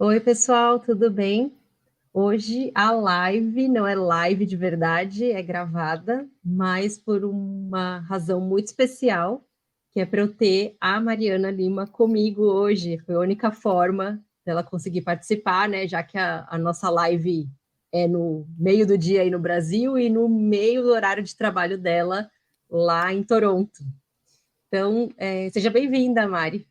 Oi, pessoal, tudo bem? Hoje a live não é live de verdade, é gravada, mas por uma razão muito especial, que é para eu ter a Mariana Lima comigo hoje. Foi a única forma dela conseguir participar, né? Já que a nossa live é no meio do dia aí no Brasil e no meio do horário de trabalho dela lá em Toronto. Então, seja bem-vinda, Mari.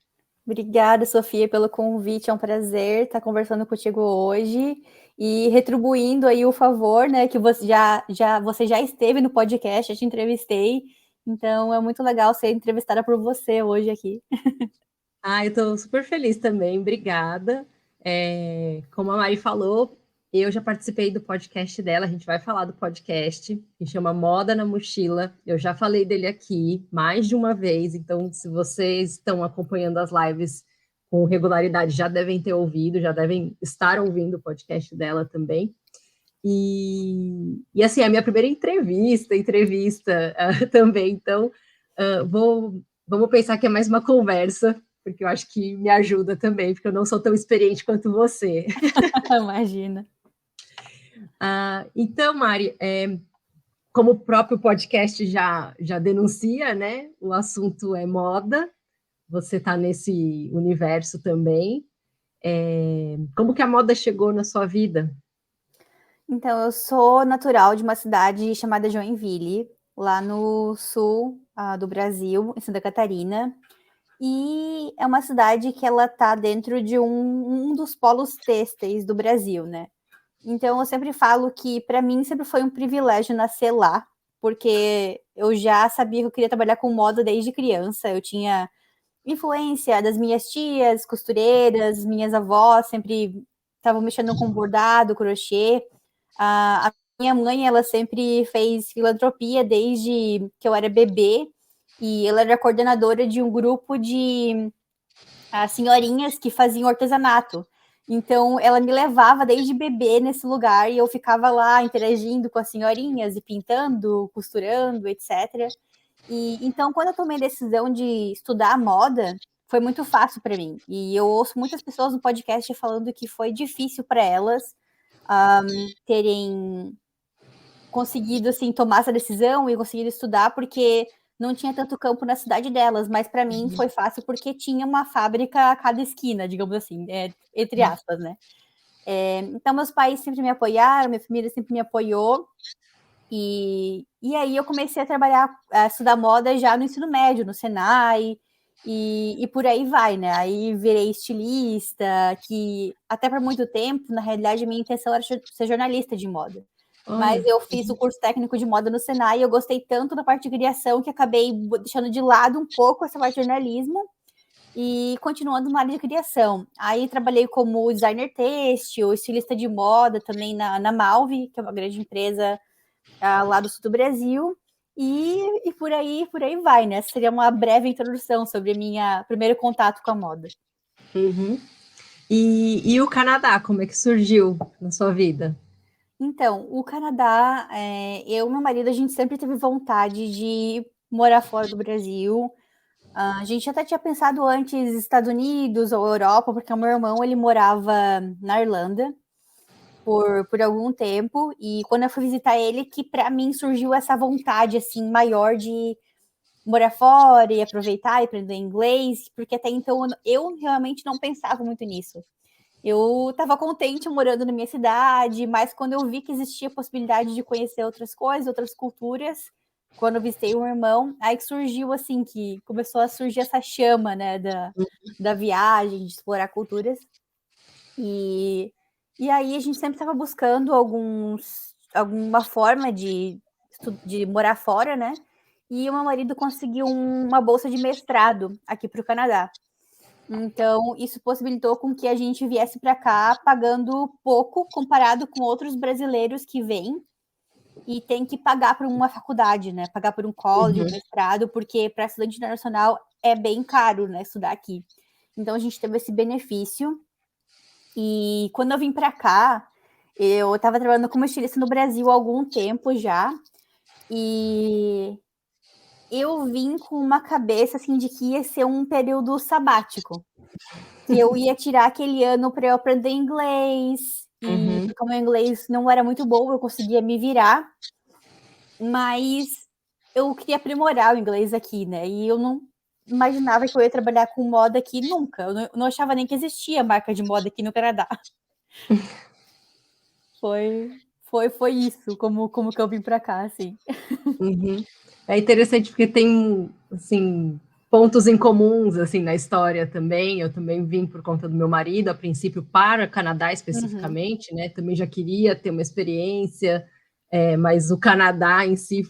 Obrigada, Sofia, pelo convite. É um prazer estar conversando contigo hoje e retribuindo aí o favor, né, que você já esteve no podcast, eu te entrevistei. Então é muito legal ser entrevistada por você hoje aqui. Eu estou super feliz também, obrigada. Como a Mari falou, eu já participei do podcast dela, a gente vai falar do podcast, que chama Moda na Mochila. Eu já falei dele aqui mais de uma vez, então se vocês estão acompanhando as lives com regularidade, já devem ter ouvido, já devem estar ouvindo o podcast dela também. E assim, a minha primeira entrevista também, então vamos pensar que é mais uma conversa, porque eu acho que me ajuda também, porque eu não sou tão experiente quanto você. Imagina. Então, Mari, como o próprio podcast já denuncia, né? O assunto é moda, você está nesse universo também. Como que a moda chegou na sua vida? Então, eu sou natural de uma cidade chamada Joinville, lá no sul, do Brasil, em Santa Catarina. E é uma cidade que ela está dentro de um dos polos têxteis do Brasil, né? Então, eu sempre falo que, para mim, sempre foi um privilégio nascer lá, porque eu já sabia que eu queria trabalhar com moda desde criança. Eu tinha influência das minhas tias, costureiras, minhas avós, sempre estavam mexendo com bordado, crochê. A minha mãe, ela sempre fez filantropia desde que eu era bebê, e ela era coordenadora de um grupo de senhorinhas que faziam artesanato. Então, ela me levava desde bebê nesse lugar e eu ficava lá interagindo com as senhorinhas e pintando, costurando, etc. E então, quando eu tomei a decisão de estudar moda, foi muito fácil para mim. E eu ouço muitas pessoas no podcast falando que foi difícil para elas terem conseguido assim tomar essa decisão e conseguido estudar porque não tinha tanto campo na cidade delas, mas para mim foi fácil porque tinha uma fábrica a cada esquina, digamos assim, entre aspas, né? Então meus pais sempre me apoiaram, minha família sempre me apoiou e aí eu comecei a trabalhar, a estudar moda já no ensino médio, no Senai e por aí vai, né? Aí virei estilista, que até por muito tempo, na realidade, a minha intenção era ser jornalista de moda. Mas Olha, eu fiz o curso técnico de moda no Senai e eu gostei tanto da parte de criação que acabei deixando de lado um pouco essa parte de jornalismo e continuando na área de criação. Aí trabalhei como designer têxtil, estilista de moda também na Malve, que é uma grande empresa lá do sul do Brasil. E por aí vai, né? Seria uma breve introdução sobre minha primeiro contato com a moda. uhum. E o Canadá, como é que surgiu na sua vida? Então, o Canadá, eu e meu marido, a gente sempre teve vontade de morar fora do Brasil. A gente até tinha pensado antes Estados Unidos ou Europa, porque o meu irmão, ele morava na Irlanda por algum tempo, e quando eu fui visitar ele, que para mim surgiu essa vontade, assim, maior de morar fora e aproveitar e aprender inglês, porque até então eu realmente não pensava muito nisso. Eu estava contente morando na minha cidade, mas quando eu vi que existia a possibilidade de conhecer outras coisas, outras culturas, quando eu visitei um irmão, aí que surgiu assim, que começou a surgir essa chama, né, da viagem, de explorar culturas. E, e aí a gente sempre estava buscando alguma forma de morar fora, né? E o meu marido conseguiu uma bolsa de mestrado aqui para o Canadá. Então, isso possibilitou com que a gente viesse para cá pagando pouco comparado com outros brasileiros que vêm e tem que pagar por uma faculdade, né? Pagar por um college, um mestrado, porque para estudante internacional é bem caro, né? Estudar aqui. Então, a gente teve esse benefício. E quando eu vim para cá, eu estava trabalhando como estilista no Brasil há algum tempo já. E eu vim com uma cabeça assim de que ia ser um período sabático. que eu ia tirar aquele ano para eu aprender inglês, e porque o meu inglês não era muito bom, eu conseguia me virar, mas eu queria aprimorar o inglês aqui, né? E eu não imaginava que eu ia trabalhar com moda aqui nunca. Eu não achava nem que existia marca de moda aqui no Canadá. Foi isso, como que eu vim para cá, assim. Uhum. É interessante porque tem, assim, pontos em comuns, assim, na história também. Eu também vim por conta do meu marido, a princípio para Canadá especificamente, né? Também já queria ter uma experiência, mas o Canadá em si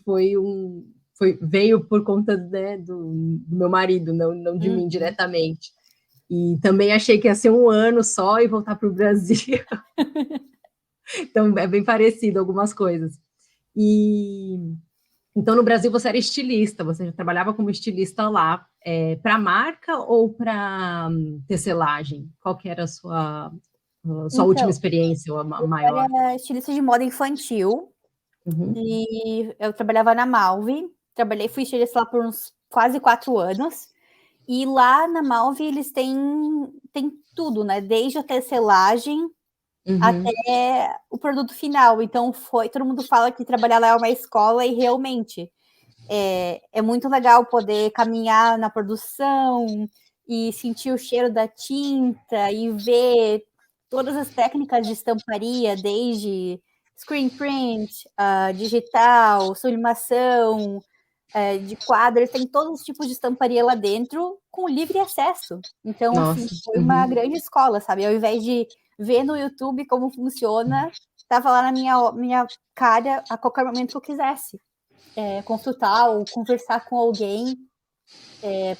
veio por conta, né, do meu marido, não de mim diretamente. E também achei que ia ser um ano só e voltar para o Brasil. Então é bem parecido algumas coisas. Então, no Brasil, você era estilista, você já trabalhava como estilista lá, para marca ou para tecelagem? Qual que era a sua última Então, experiência, ou a eu maior? era estilista de moda infantil, Uhum, e eu trabalhava na Malve, fui estilista lá por uns quase 4 anos, e lá na Malve eles têm tudo, né, desde a tecelagem uhum, até o produto final, então todo mundo fala que trabalhar lá é uma escola e realmente, é muito legal poder caminhar na produção e sentir o cheiro da tinta e ver todas as técnicas de estamparia, desde screen print, digital, sublimação, de quadros, tem todos os tipos de estamparia lá dentro com livre acesso. Então, assim, nossa, foi uma grande escola, sabe? Ao invés de ver no YouTube como funciona, estava lá na minha cara a qualquer momento que eu quisesse. Consultar ou conversar com alguém,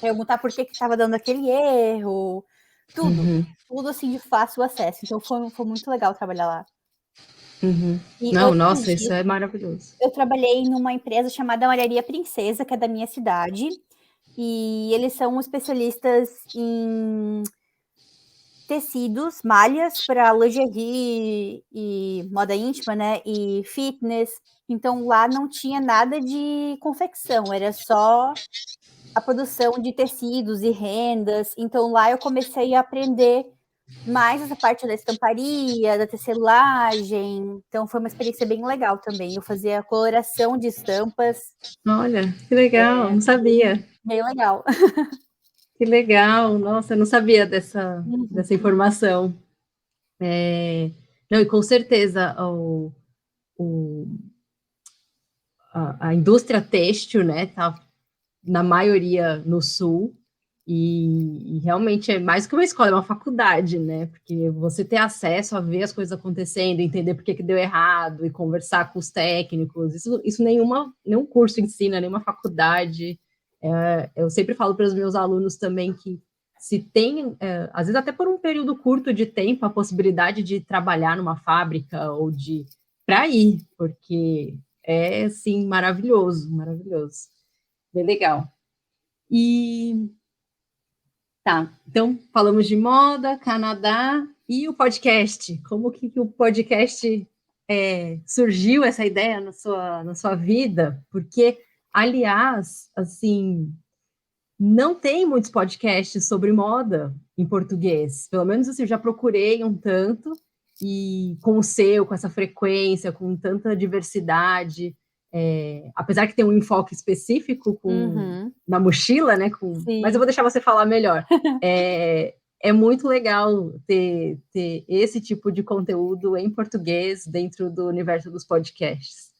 perguntar por que estava dando aquele erro, tudo. uhum, Tudo assim de fácil acesso. Então foi muito legal trabalhar lá. uhum. E Não, antes nossa, isso disso, é maravilhoso. eu trabalhei numa empresa chamada Malharia Princesa, que é da minha cidade, e eles são especialistas em tecidos, malhas para lingerie e moda íntima, né, e fitness. Então lá não tinha nada de confecção, era só a produção de tecidos e rendas. Então lá eu comecei a aprender mais essa parte da estamparia, da tecelagem. Então foi uma experiência bem legal também. Eu fazia a coloração de estampas, Olha, que legal, não bem, sabia. bem legal. Que legal, nossa, eu não sabia dessa Uhum. informação. Não, e com certeza o, a indústria têxtil, né, tá na maioria no sul, e realmente é mais que uma escola, é uma faculdade, né? Porque você ter acesso a ver as coisas acontecendo, entender por que que deu errado e conversar com os técnicos, isso nenhum curso ensina, nenhuma faculdade. Eu sempre falo para os meus alunos também que se tem, às vezes até por um período curto de tempo, a possibilidade de trabalhar numa fábrica ou de para ir, porque é assim maravilhoso, maravilhoso. Bem legal. E tá, então falamos de moda, Canadá e o podcast. Como que o podcast surgiu essa ideia na sua vida? Porque, aliás, assim, não tem muitos podcasts sobre moda em português. Pelo menos assim, eu já procurei um tanto, e com o seu, com essa frequência, com tanta diversidade, apesar que tem um enfoque específico Uhum. na mochila, né? Mas eu Sim. vou deixar você falar melhor. É muito legal ter esse tipo de conteúdo em português dentro do universo dos podcasts.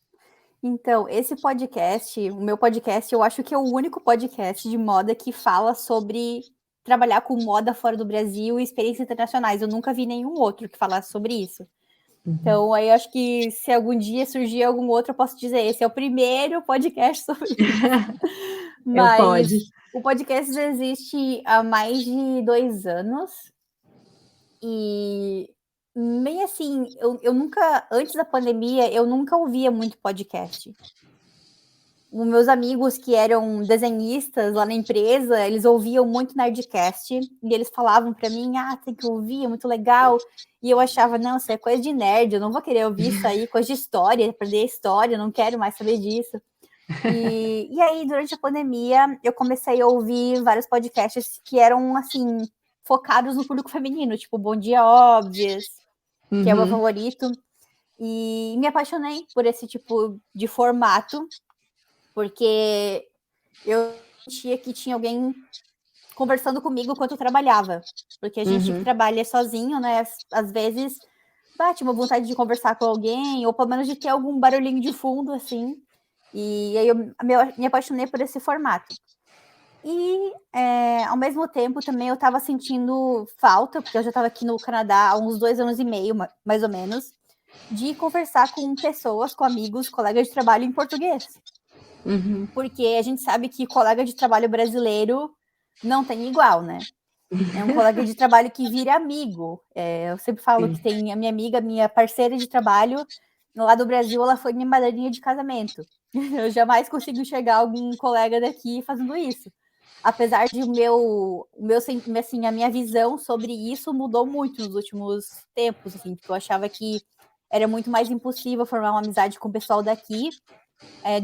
Então, esse podcast, o meu podcast, eu acho que é o único podcast de moda que fala sobre trabalhar com moda fora do Brasil e experiências internacionais. Eu nunca vi nenhum outro que falasse sobre isso. Então, aí eu acho que se algum dia surgir algum outro, eu posso dizer, esse é o primeiro podcast sobre isso. Mas Pode. o podcast já existe há mais de 2 anos e meio assim, eu nunca, antes da pandemia, eu nunca ouvia muito podcast. Os meus amigos que eram desenhistas lá na empresa, eles ouviam muito Nerdcast e eles falavam para mim, tem que ouvir, é muito legal. E eu achava, não, isso é coisa de nerd, eu não vou querer ouvir isso aí, coisa de história, perder a história, eu não quero mais saber disso. E aí, durante a pandemia, eu comecei a ouvir vários podcasts que eram, assim, focados no público feminino, tipo Bom Dia Óbvias, que é o meu favorito. E me apaixonei por esse tipo de formato, porque eu sentia que tinha alguém conversando comigo enquanto eu trabalhava. Porque a gente que trabalha sozinho, né, às vezes bate uma vontade de conversar com alguém, ou pelo menos de ter algum barulhinho de fundo, assim. E aí eu me apaixonei por esse formato. E, ao mesmo tempo, também eu estava sentindo falta, porque eu já estava aqui no Canadá há uns 2 anos e meio, mais ou menos, de conversar com pessoas, com amigos, colegas de trabalho em português. Porque a gente sabe que colega de trabalho brasileiro não tem igual, né? É um colega de trabalho que vira amigo. Eu sempre falo que tem a minha amiga, minha parceira de trabalho, lá do Brasil, ela foi minha madrinha de casamento. Eu jamais consigo enxergar algum colega daqui fazendo isso. Apesar de assim, a minha visão sobre isso mudou muito nos últimos tempos, assim, porque eu achava que era muito mais impossível formar uma amizade com o pessoal daqui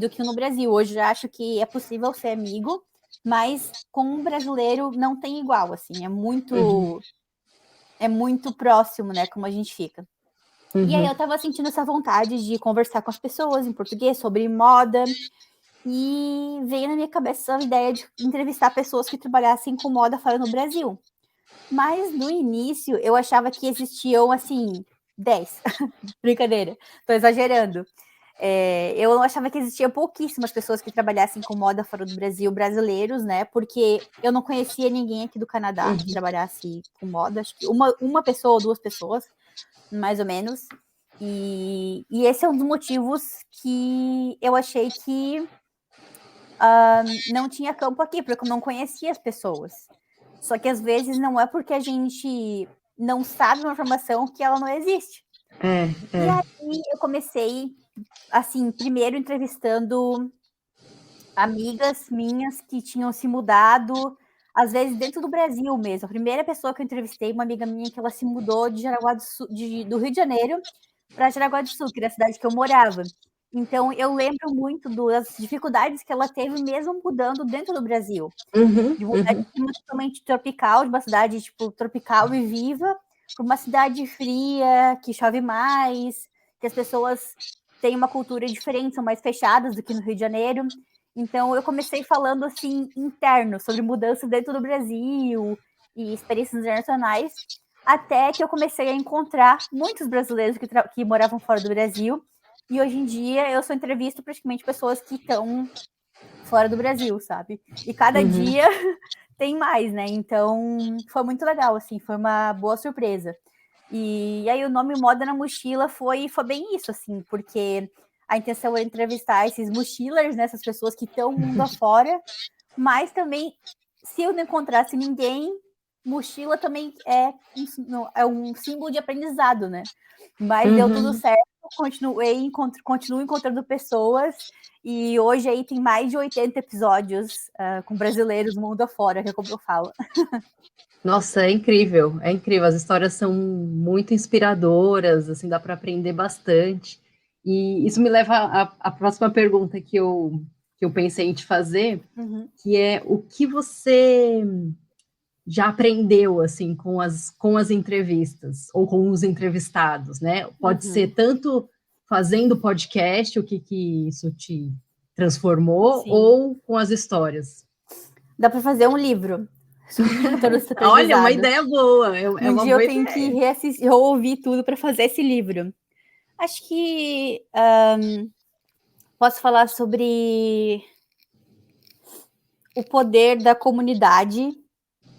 do que no Brasil. Hoje eu já acho que é possível ser amigo, mas com um brasileiro não tem igual, assim, é muito próximo, né, como a gente fica. E aí eu tava sentindo essa vontade de conversar com as pessoas em português sobre moda, e veio na minha cabeça a ideia de entrevistar pessoas que trabalhassem com moda fora no Brasil. Mas no início eu achava que existiam, assim, 10. Brincadeira, tô exagerando. Eu achava que existiam pouquíssimas pessoas que trabalhassem com moda fora do Brasil, brasileiros, né? Porque eu não conhecia ninguém aqui do Canadá que trabalhasse com moda. Acho que uma pessoa ou 2 pessoas, mais ou menos. E esse é um dos motivos que eu achei que não tinha campo aqui, porque eu não conhecia as pessoas. Só que às vezes não é porque a gente não sabe uma informação que ela não existe. E aí eu comecei, assim, primeiro entrevistando amigas minhas que tinham se mudado, às vezes dentro do Brasil mesmo. A primeira pessoa que eu entrevistei, uma amiga minha, que ela se mudou de Jaraguá do Sul, do Rio de Janeiro para Jaraguá do Sul, que era a cidade que eu morava. Então, eu lembro muito das dificuldades que ela teve mesmo mudando dentro do Brasil. De mudar de clima totalmente tropical, de uma cidade, tipo, tropical e viva, para uma cidade fria, que chove mais, que as pessoas têm uma cultura diferente, são mais fechadas do que no Rio de Janeiro. Então, eu comecei falando, assim, interno, sobre mudanças dentro do Brasil e experiências internacionais, até que eu comecei a encontrar muitos brasileiros que moravam fora do Brasil. E hoje em dia eu só entrevisto praticamente pessoas que estão fora do Brasil, sabe? E cada dia tem mais, né? Então foi muito legal, assim, foi uma boa surpresa. E aí o nome Moda na Mochila foi bem isso, assim, porque a intenção é entrevistar esses mochilers, né? Essas pessoas que estão mundo afora, mas também, se eu não encontrasse ninguém, mochila também é um símbolo de aprendizado, né? Mas deu tudo certo, continuo encontrando pessoas, e hoje aí tem mais de 80 episódios com brasileiros mundo afora, que é como eu falo. Nossa, é incrível, é incrível. As histórias são muito inspiradoras, assim, dá para aprender bastante. E isso me leva à próxima pergunta que eu pensei em te fazer, que é o que você já aprendeu, assim, com as entrevistas, ou com os entrevistados, né? Pode ser tanto fazendo podcast, o que isso te transformou, Sim. ou com as histórias. Dá para fazer um livro sobre todos os Olha, uma aprendizados. ideia boa, é Um uma dia eu boa tenho que ideia. ouvir tudo para fazer esse livro. Acho que posso falar sobre o poder da comunidade,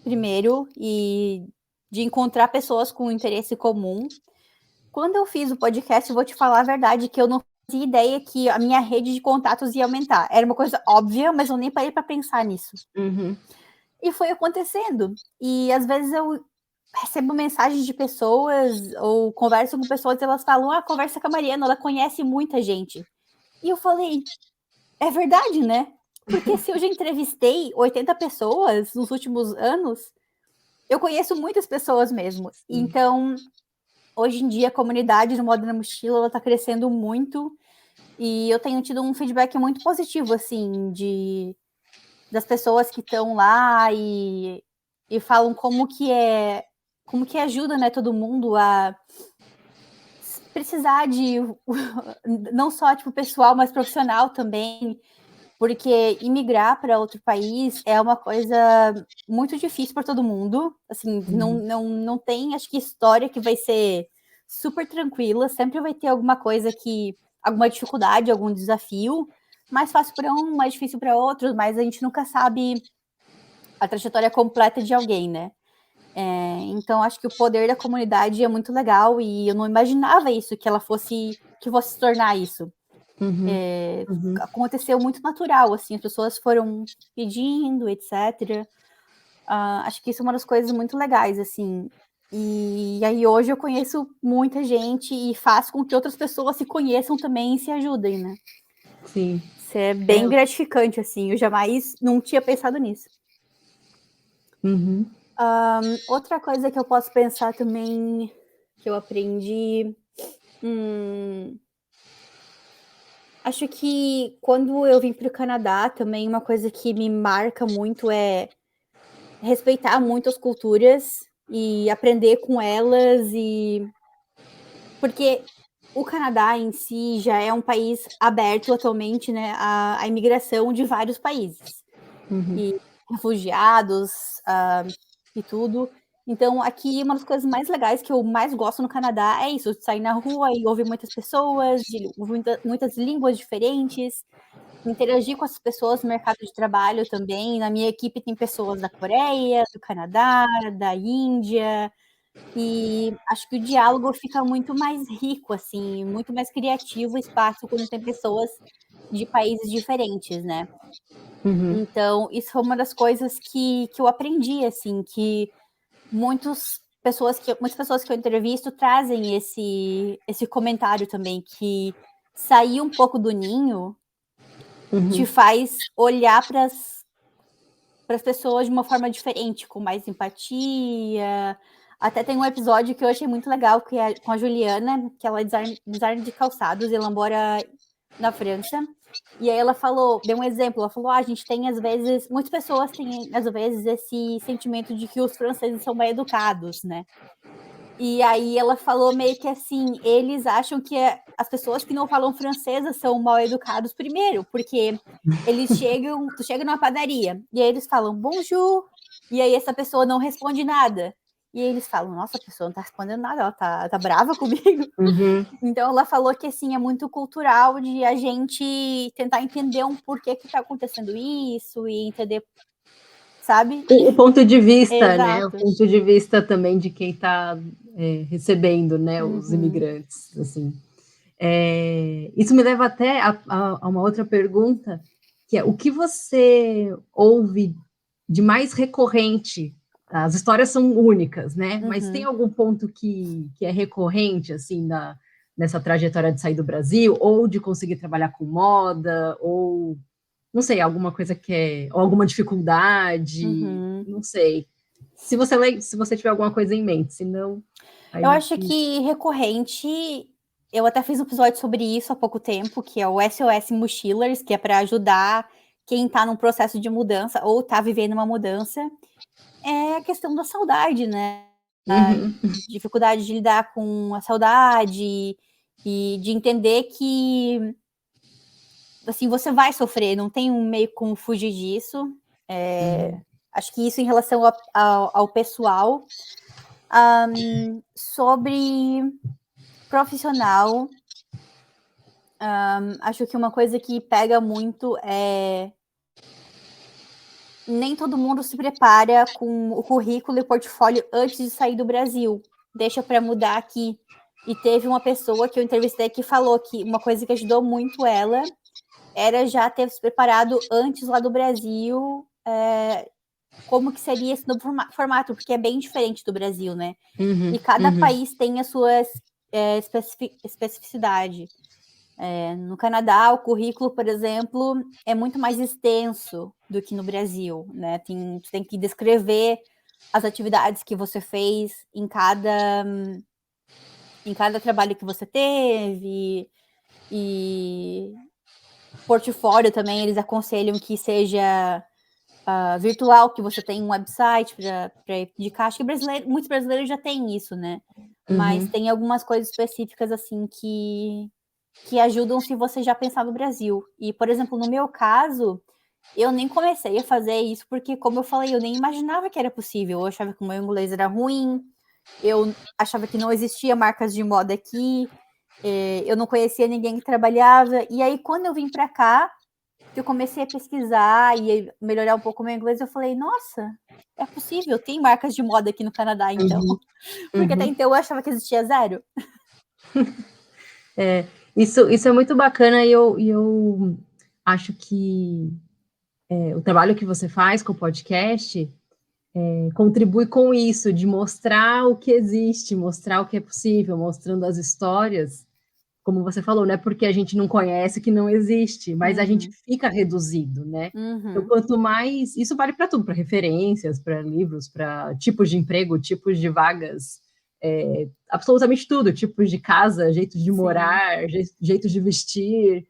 primeiro, e de encontrar pessoas com interesse comum. Quando eu fiz o podcast, eu vou te falar a verdade, que eu não fazia ideia que a minha rede de contatos ia aumentar. Era uma coisa óbvia, mas eu nem parei para pensar nisso. E foi acontecendo. E às vezes eu recebo mensagens de pessoas ou converso com pessoas e elas falam, conversa com a Mariana, ela conhece muita gente. E eu falei, é verdade, né? Porque se eu já entrevistei 80 pessoas nos últimos anos, eu conheço muitas pessoas mesmo. Então, hoje em dia, a comunidade do Moda na Mochila, ela tá crescendo muito. E eu tenho tido um feedback muito positivo, assim, das pessoas que estão lá e e falam como que ajuda, né, todo mundo a precisar de não só tipo pessoal, mas profissional também, porque imigrar para outro país é uma coisa muito difícil para todo mundo. Assim, não tem, acho que história que vai ser super tranquila, sempre vai ter alguma dificuldade, algum desafio, mais fácil para um, mais difícil para outros, mas a gente nunca sabe a trajetória completa de alguém, né? Então acho que o poder da comunidade é muito legal e eu não imaginava isso, que fosse se tornar isso. Aconteceu muito natural, assim, as pessoas foram pedindo, etc. Acho que isso é uma das coisas muito legais, assim. E aí hoje eu conheço muita gente e faço com que outras pessoas se conheçam também e se ajudem, né? Sim. Isso é bem gratificante, assim. Eu jamais não tinha pensado nisso. Outra coisa que eu posso pensar também que eu aprendi. Acho que quando eu vim para o Canadá, também uma coisa que me marca muito é respeitar muito as culturas e aprender com elas, porque o Canadá em si já é um país aberto atualmente, né, à imigração de vários países. E refugiados, e tudo. Então, aqui, uma das coisas mais legais que eu mais gosto no Canadá é isso, de sair na rua e ouvir muitas pessoas, de ouvir muitas línguas diferentes, interagir com as pessoas no mercado de trabalho também. Na minha equipe tem pessoas da Coreia, do Canadá, da Índia, e acho que o diálogo fica muito mais rico, assim, muito mais criativo o espaço quando tem pessoas de países diferentes, né? Então, isso foi uma das coisas que eu aprendi, assim, que muitas pessoas que eu entrevisto trazem esse comentário também, que sair um pouco do ninho te faz olhar para as pessoas de uma forma diferente, com mais empatia. Até tem um episódio que eu achei muito legal, que é com a Juliana, que ela é designer de calçados, e ela mora na França. E aí ela deu um exemplo, ela falou, a gente tem às vezes, muitas pessoas têm às vezes esse sentimento de que os franceses são mal educados, né? E aí ela falou meio que assim, eles acham que as pessoas que não falam francesa são mal educados primeiro, porque tu chega numa padaria, e aí eles falam bonjour, e aí essa pessoa não responde nada. E aí eles falam, nossa, a pessoa não tá respondendo nada, ela tá brava comigo. Então ela falou que assim, é muito cultural de a gente tentar entender um porquê que tá acontecendo isso e entender, sabe? O ponto de vista, né? O Exato. ponto de vista também de quem está recebendo, né? Os Uhum. imigrantes, assim. Isso me leva até a uma outra pergunta, que é o que você ouve de mais recorrente? As histórias são únicas, né? Mas tem Uhum. algum ponto que é recorrente, assim, nessa trajetória de sair do Brasil, ou de conseguir trabalhar com moda, ou não sei, alguma coisa ou alguma dificuldade, Uhum. não sei. Se você tiver alguma coisa em mente, se não, a Eu acho gente. que recorrente, eu até fiz um episódio sobre isso há pouco tempo, que é o SOS Mochilers, que é para ajudar quem está num processo de mudança ou está vivendo uma mudança, é a questão da saudade, né? A dificuldade de lidar com a saudade e de entender que assim, você vai sofrer, não tem um meio como fugir disso. Acho que isso em relação ao pessoal. Sobre profissional, acho que uma coisa que pega muito é nem todo mundo se prepara com o currículo e portfólio antes de sair do Brasil. Deixa para mudar aqui. E teve uma pessoa que eu entrevistei que falou que uma coisa que ajudou muito ela era já ter se preparado antes lá do Brasil, como que seria esse novo formato, porque é bem diferente do Brasil, né? E cada país tem as suas especificidade. No Canadá, o currículo, por exemplo, é muito mais extenso do que no Brasil, né? Tu tem que descrever as atividades que você fez em cada trabalho que você teve, e portfólio também, eles aconselham que seja virtual, que você tem um website para indicar. Acho que muitos brasileiros já têm isso, né? Mas tem algumas coisas específicas, assim, que ajudam se você já pensar no Brasil. E, por exemplo, no meu caso, eu nem comecei a fazer isso porque, como eu falei, eu nem imaginava que era possível. Eu achava que o meu inglês era ruim, eu achava que não existia marcas de moda aqui, eu não conhecia ninguém que trabalhava. E aí, quando eu vim para cá, que eu comecei a pesquisar e melhorar um pouco o meu inglês, eu falei, nossa, é possível, tem marcas de moda aqui no Canadá, então. Porque até então eu achava que existia zero. Isso é muito bacana e eu acho que o trabalho que você faz com o podcast contribui com isso, de mostrar o que existe, mostrar o que é possível, mostrando as histórias, como você falou, não é porque a gente não conhece que não existe, mas a gente fica reduzido, né? Então, quanto mais. Isso vale para tudo, para referências, para livros, para tipos de emprego, tipos de vagas, absolutamente tudo, tipos de casa, jeitos de morar, jeitos de vestir,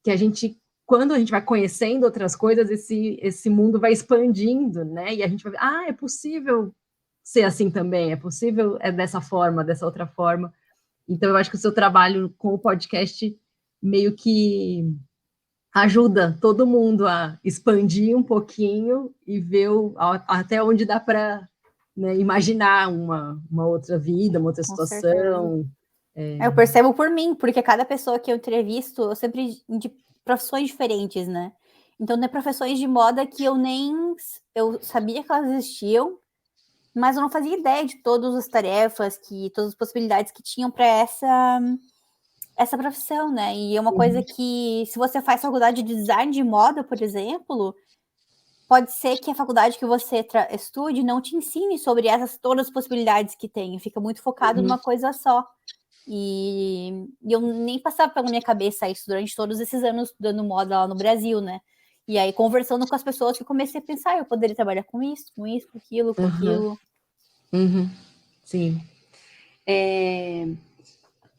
que a gente, quando a gente vai conhecendo outras coisas, esse mundo vai expandindo, né? E a gente vai ver, é possível ser assim também, é possível dessa forma, dessa outra forma. Então, eu acho que o seu trabalho com o podcast meio que ajuda todo mundo a expandir um pouquinho e ver até onde dá para, né, imaginar uma outra vida, uma outra situação. Eu percebo por mim, porque cada pessoa que eu entrevisto, eu sempre de profissões diferentes, né? Então, tem profissões de moda que eu sabia que elas existiam, mas eu não fazia ideia de todas as tarefas, todas as possibilidades que tinham para essa profissão, né? E é uma coisa que, se você faz faculdade de design de moda, por exemplo, pode ser que a faculdade que você estude não te ensine sobre todas as possibilidades que tem, fica muito focado numa coisa só. E eu nem passava pela minha cabeça isso durante todos esses anos estudando moda lá no Brasil, né? E aí, conversando com as pessoas, que eu comecei a pensar, eu poderia trabalhar com isso, com aquilo, com aquilo. Sim.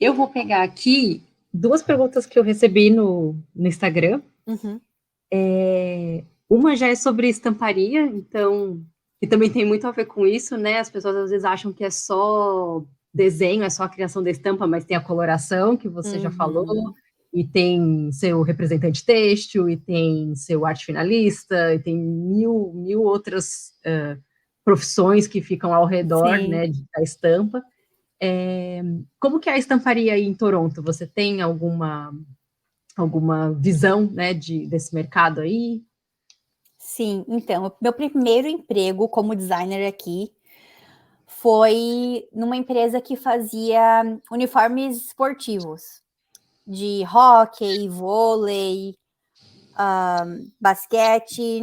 Eu vou pegar aqui 2 perguntas que eu recebi no Instagram. Uma já é sobre estamparia, então, que também tem muito a ver com isso, né? As pessoas às vezes acham que é só desenho, é só a criação da estampa, mas tem a coloração, que você já falou, e tem seu representante têxtil, e tem seu arte finalista, e tem mil outras profissões que ficam ao redor, né, da estampa. Como que é a estamparia aí em Toronto? Você tem alguma visão, né, desse mercado aí? Sim, então, meu primeiro emprego como designer aqui foi numa empresa que fazia uniformes esportivos, de hóquei, vôlei, basquete,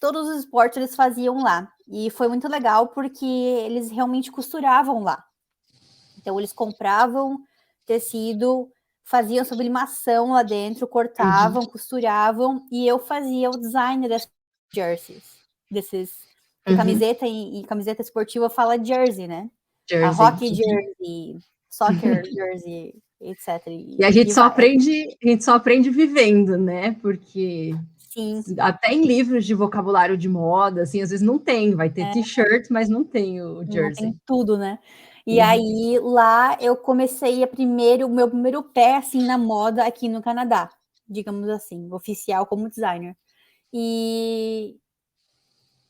todos os esportes eles faziam lá. E foi muito legal porque eles realmente costuravam lá. Então, eles compravam tecido, faziam sublimação lá dentro, cortavam, costuravam, e eu fazia o design dessas jerseys, camiseta e camiseta esportiva fala jersey, né? A hockey jersey, soccer jersey, etc. E a gente só aprende vivendo, né? Porque até em livros de vocabulário de moda, assim, às vezes não tem, vai ter t-shirt, mas não tem o jersey. Não tem tudo, né? E aí, lá, eu comecei o meu primeiro pé, assim, na moda aqui no Canadá, digamos assim, oficial como designer. E,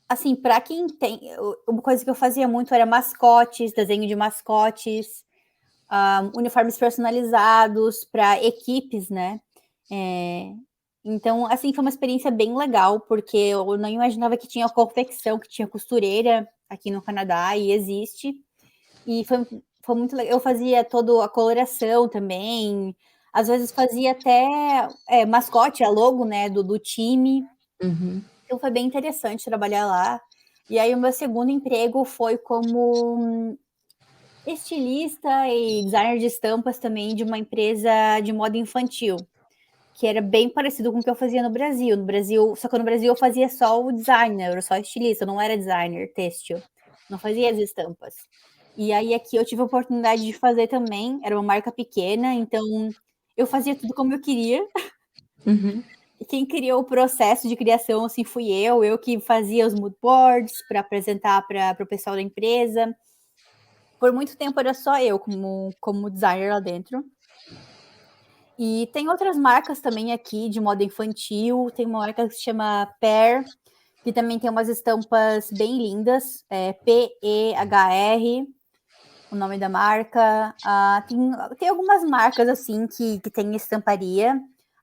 assim, para quem tem... Uma coisa que eu fazia muito era mascotes, desenho de mascotes, uniformes personalizados para equipes, né? Então, assim, foi uma experiência bem legal, porque eu não imaginava que tinha confecção, que tinha costureira aqui no Canadá, e existe. E foi muito legal. Eu fazia toda a coloração também. Às vezes fazia até mascote, a logo, né, do time. Então foi bem interessante trabalhar lá. E aí o meu segundo emprego foi como estilista e designer de estampas também de uma empresa de moda infantil, que era bem parecido com o que eu fazia no Brasil. Só que no Brasil eu fazia só o designer, eu era só estilista, eu não era designer têxtil. Não fazia as estampas. E aí aqui eu tive a oportunidade de fazer também, era uma marca pequena, então eu fazia tudo como eu queria. quem criou o processo de criação, assim, fui eu que fazia os mood boards para apresentar para o pessoal da empresa. Por muito tempo era só eu como designer lá dentro. E tem outras marcas também aqui de moda infantil, tem uma marca que se chama Pear, que também tem umas estampas bem lindas, PEHR, o nome da marca. Tem algumas marcas assim que tem estamparia.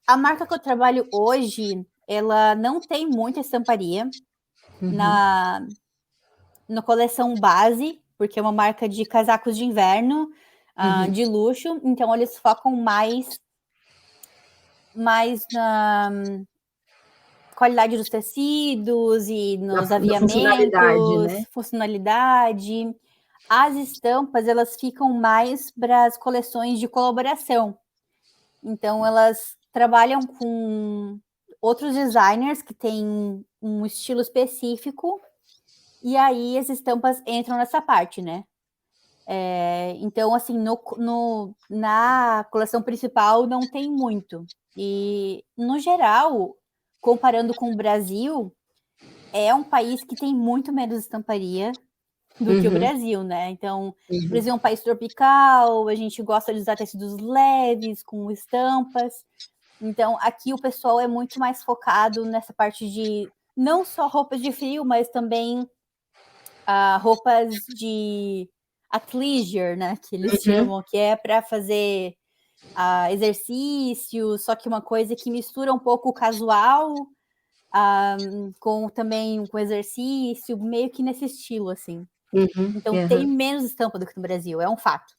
A marca que eu trabalho hoje, ela não tem muita estamparia na coleção base, porque é uma marca de casacos de inverno, de luxo, então eles focam mais na qualidade dos tecidos e nos Na funcionalidade, aviamentos, né? funcionalidade. As estampas, elas ficam mais para as coleções de colaboração. Então, elas trabalham com outros designers que têm um estilo específico, e aí as estampas entram nessa parte, né? Então, assim, na coleção principal não tem muito. E, no geral, comparando com o Brasil, é um país que tem muito menos estamparia do que o Brasil, né? Então, o Brasil é um país tropical, a gente gosta de usar tecidos leves, com estampas. Então, aqui o pessoal é muito mais focado nessa parte de não só roupas de frio, mas também roupas de athleisure, né? Que eles chamam, que é para fazer exercício, só que uma coisa que mistura um pouco o casual com também com exercício, meio que nesse estilo, assim. Então, tem menos estampa do que no Brasil, é um fato.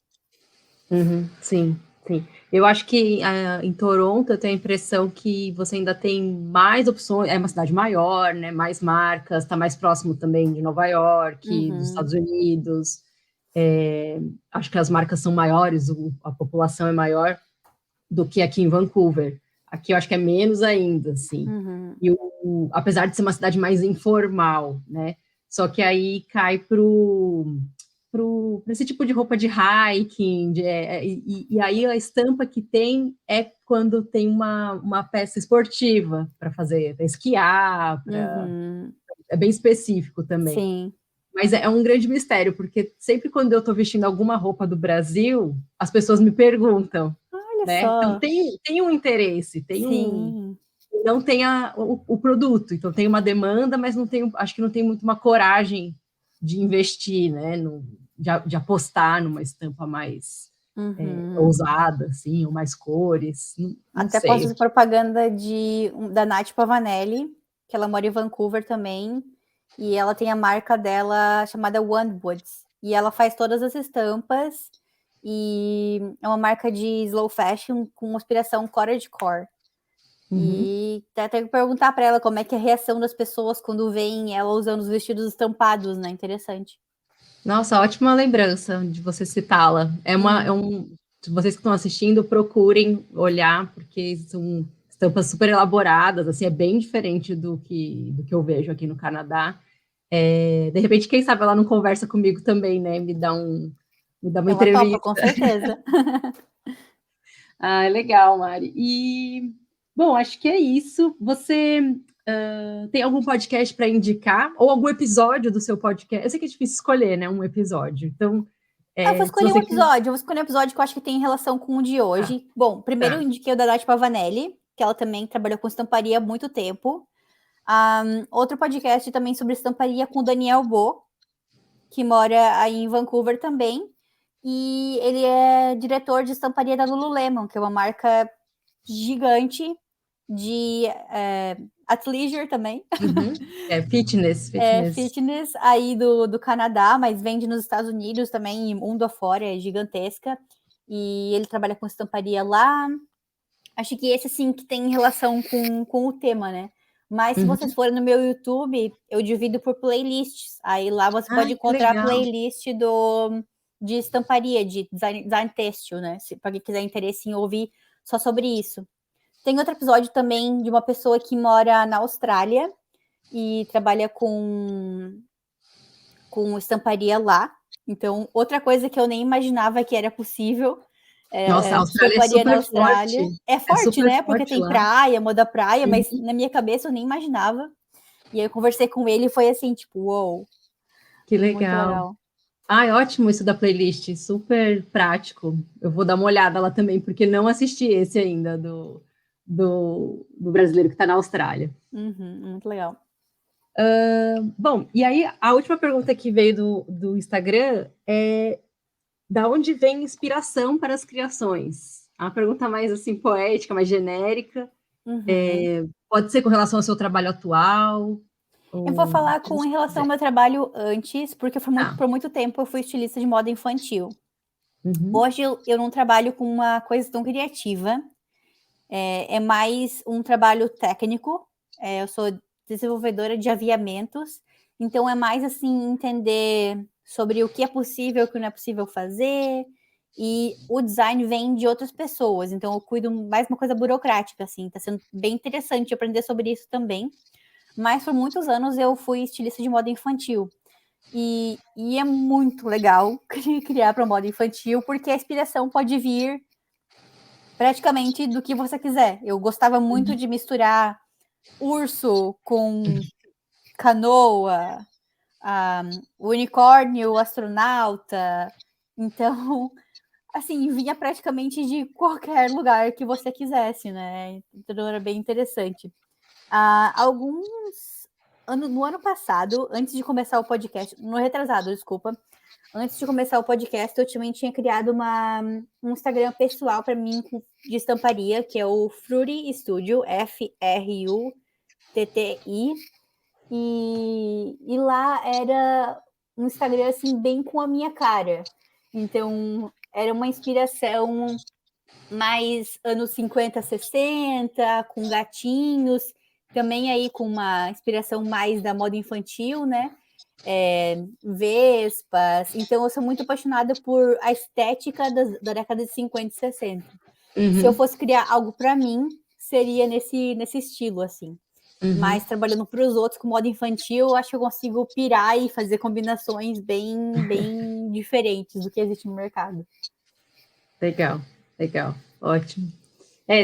Sim, sim. Eu acho que em Toronto eu tenho a impressão que você ainda tem mais opções, é uma cidade maior, né? Mais marcas, está mais próximo também de Nova York, dos Estados Unidos. Acho que as marcas são maiores, a população é maior do que aqui em Vancouver. Aqui eu acho que é menos ainda, assim. E apesar de ser uma cidade mais informal, né? Só que aí cai para esse tipo de roupa de hiking, e aí a estampa que tem é quando tem uma peça esportiva para fazer, para esquiar, é bem específico também. Sim. Mas é um grande mistério, porque sempre quando eu estou vestindo alguma roupa do Brasil, as pessoas me perguntam, Olha né? só. Então tem um interesse, Sim. não tem o produto, então tem uma demanda, mas acho que não tem muito uma coragem de investir, né? De apostar numa estampa mais ousada, assim, ou mais cores, não Até posso sei. fazer propaganda da Nath Pavanelli, que ela mora em Vancouver também, e ela tem a marca dela chamada One Woods, e ela faz todas as estampas, e é uma marca de slow fashion com inspiração cottagecore. E até que perguntar para ela como é que é a reação das pessoas quando veem ela usando os vestidos estampados, né? Interessante. Nossa, ótima lembrança de você citá-la. Vocês que estão assistindo, procurem olhar, porque são estampas super elaboradas, assim, é bem diferente do que eu vejo aqui no Canadá. De repente, quem sabe ela não conversa comigo também, né? Me dá uma Ela topa, entrevista. com certeza. Legal, Mari. Bom, acho que é isso. Você tem algum podcast para indicar? Ou algum episódio do seu podcast? Eu sei que é difícil escolher, né? Um episódio. Então, Eu vou se escolher um você episódio. Eu vou escolher um episódio que eu acho que tem relação com o de hoje. Bom, primeiro eu indiquei o da Nath Pavanelli, que ela também trabalhou com estamparia há muito tempo. Outro podcast também sobre estamparia com o Daniel Bo, que mora aí em Vancouver também. E ele é diretor de estamparia da Lululemon, que é uma marca gigante de athleisure também. Fitness. Fitness aí do Canadá, mas vende nos Estados Unidos também, e mundo afora, é gigantesca. E ele trabalha com estamparia lá. Acho que esse, assim, que tem relação com o tema, né? Mas se vocês forem no meu YouTube, eu divido por playlists. Aí lá você pode Ai, que encontrar a legal. playlist de estamparia, de design têxtil, né? Para quem quiser interesse em ouvir só sobre isso. Tem outro episódio também de uma pessoa que mora na Austrália e trabalha com estamparia lá. Então, outra coisa que eu nem imaginava que era possível. Nossa, a Você Austrália é toparia na super Austrália. forte. É É forte, super né? Porque forte tem lá. praia, moda praia, mas Uhum. na minha cabeça eu nem imaginava. E aí eu conversei com ele e foi assim, tipo, uou, Que muito legal. legal. Ai, ótimo isso da playlist, super prático. Eu vou dar uma olhada lá também, porque não assisti esse ainda do brasileiro que está na Austrália. Uhum, muito legal. Bom, e aí a última pergunta que veio do Instagram é da onde vem inspiração para as criações? É uma pergunta mais assim poética, mais genérica. Uhum. Pode ser com relação ao seu trabalho atual, Eu vou ou o falar que com você em relação ao quiser. meu trabalho antes, porque Tá. por muito tempo eu fui estilista de moda infantil. Uhum. Hoje eu não trabalho com uma coisa tão criativa, é mais um trabalho técnico. Eu sou desenvolvedora de aviamentos, então é mais assim entender sobre o que é possível, o que não é possível fazer, e o design vem de outras pessoas, então eu cuido mais uma coisa burocrática, assim, tá sendo bem interessante aprender sobre isso também. Mas por muitos anos eu fui estilista de moda infantil. E é muito legal criar para moda infantil, porque a inspiração pode vir praticamente do que você quiser. Eu gostava muito de misturar urso com canoa, o unicórnio, o astronauta. Então, assim, vinha praticamente de qualquer lugar que você quisesse, né? Então era bem interessante. No ano passado, antes de começar o podcast, no retrasado, desculpa, antes de começar o podcast, eu também tinha criado um Instagram pessoal para mim de estamparia, que é o Fruity Studio, Frutti. E lá era um Instagram assim, bem com a minha cara. Então, era uma inspiração mais anos 50, 60, com gatinhos, também aí com uma inspiração mais da moda infantil, né? Vespas. Então, eu sou muito apaixonada por a estética da década de 50 e 60. Se eu Uhum. fosse criar algo para mim, seria nesse estilo, assim. Uhum. Mas trabalhando para os outros com moda infantil, acho que eu consigo pirar e fazer combinações bem diferentes do que existe no mercado. Legal, legal, ótimo.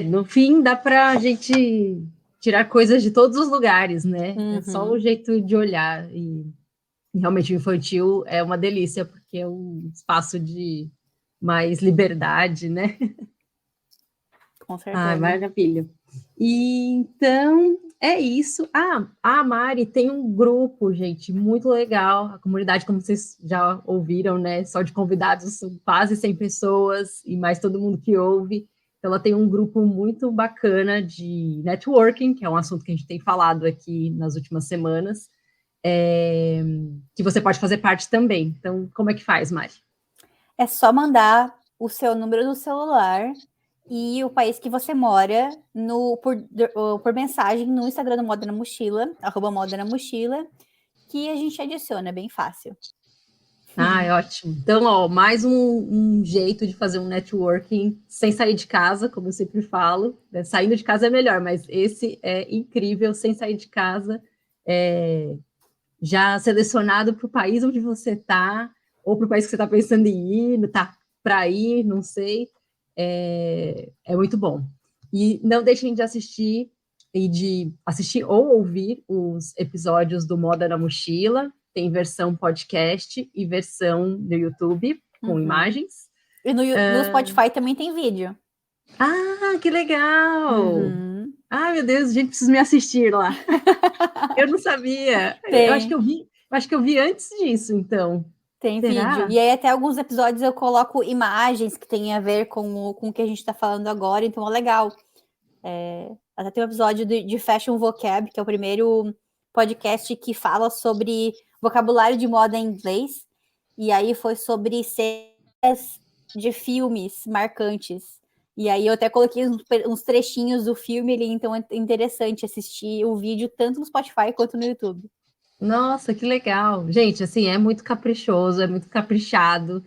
No fim, dá para a gente tirar coisas de todos os lugares, né? É só o Uhum, jeito de olhar. E realmente o infantil é uma delícia, porque é um espaço de mais liberdade, né? com Ai, certeza. maravilha. E, então, é isso. A Mari tem um grupo, gente, muito legal. A comunidade, como vocês já ouviram, né? Só de convidados, são quase 100 pessoas, e mais todo mundo que ouve. Então, ela tem um grupo muito bacana de networking, que é um assunto que a gente tem falado aqui nas últimas semanas, que você pode fazer parte também. Então, como é que faz, Mari? É só mandar o seu número do celular e o país que você mora por mensagem no Instagram do Moda na Mochila, @Moda na Mochila, que a gente adiciona, é bem fácil. Ah, é ótimo. Então, ó, mais um jeito de fazer um networking sem sair de casa, como eu sempre falo. Né? Saindo de casa é melhor, mas esse é incrível, sem sair de casa, já selecionado para o país onde você está, ou para o país que você está pensando em ir, tá para ir, não sei. É muito bom. E não deixem de assistir ou ouvir os episódios do Moda na Mochila. Tem versão podcast e versão do YouTube com Uhum. imagens. E no Spotify também tem vídeo. Ah, que legal! Uhum. Ah, meu Deus, gente, preciso me assistir lá. Eu não sabia. Eu acho que Tem, eu vi antes disso, então. tem vídeo. Será? E aí, até alguns episódios eu coloco imagens que têm a ver com o que a gente está falando agora, então é legal. Até tem um episódio de Fashion Vocab, que é o primeiro podcast que fala sobre vocabulário de moda em inglês. E aí foi sobre cenas de filmes marcantes. E aí eu até coloquei uns trechinhos do filme ali, então é interessante assistir o vídeo tanto no Spotify quanto no YouTube. Nossa, que legal. Gente, assim, é muito caprichoso, é muito caprichado.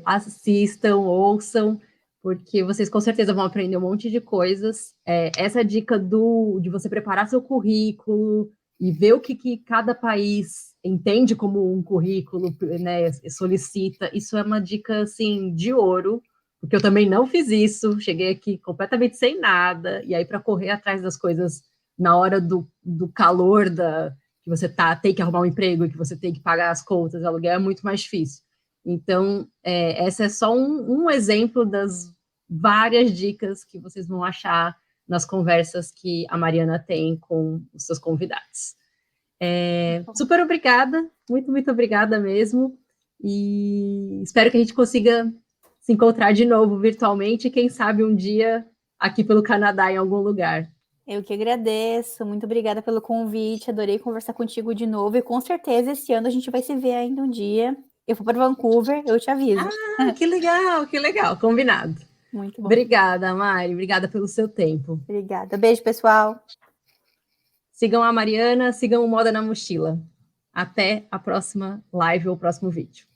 Assistam, ouçam, porque vocês com certeza vão aprender um monte de coisas. Essa dica de você preparar seu currículo e ver o que cada país entende como um currículo, né, solicita, isso é uma dica, assim, de ouro, porque eu também não fiz isso, cheguei aqui completamente sem nada, e aí para correr atrás das coisas na hora do calor que você tem que arrumar um emprego e que você tem que pagar as contas, aluguel, é muito mais difícil. Então, essa é só um exemplo das várias dicas que vocês vão achar nas conversas que a Mariana tem com os seus convidados. Super obrigada, muito, muito obrigada mesmo, e espero que a gente consiga se encontrar de novo virtualmente, quem sabe um dia aqui pelo Canadá, em algum lugar. Eu que agradeço, muito obrigada pelo convite, adorei conversar contigo de novo, e com certeza esse ano a gente vai se ver ainda um dia. Eu vou para Vancouver, eu te aviso. Que legal, combinado. Muito bom. Obrigada, Mari, obrigada pelo seu tempo. Obrigada, beijo, pessoal. Sigam a Mariana, sigam o Moda na Mochila. Até a próxima live ou o próximo vídeo.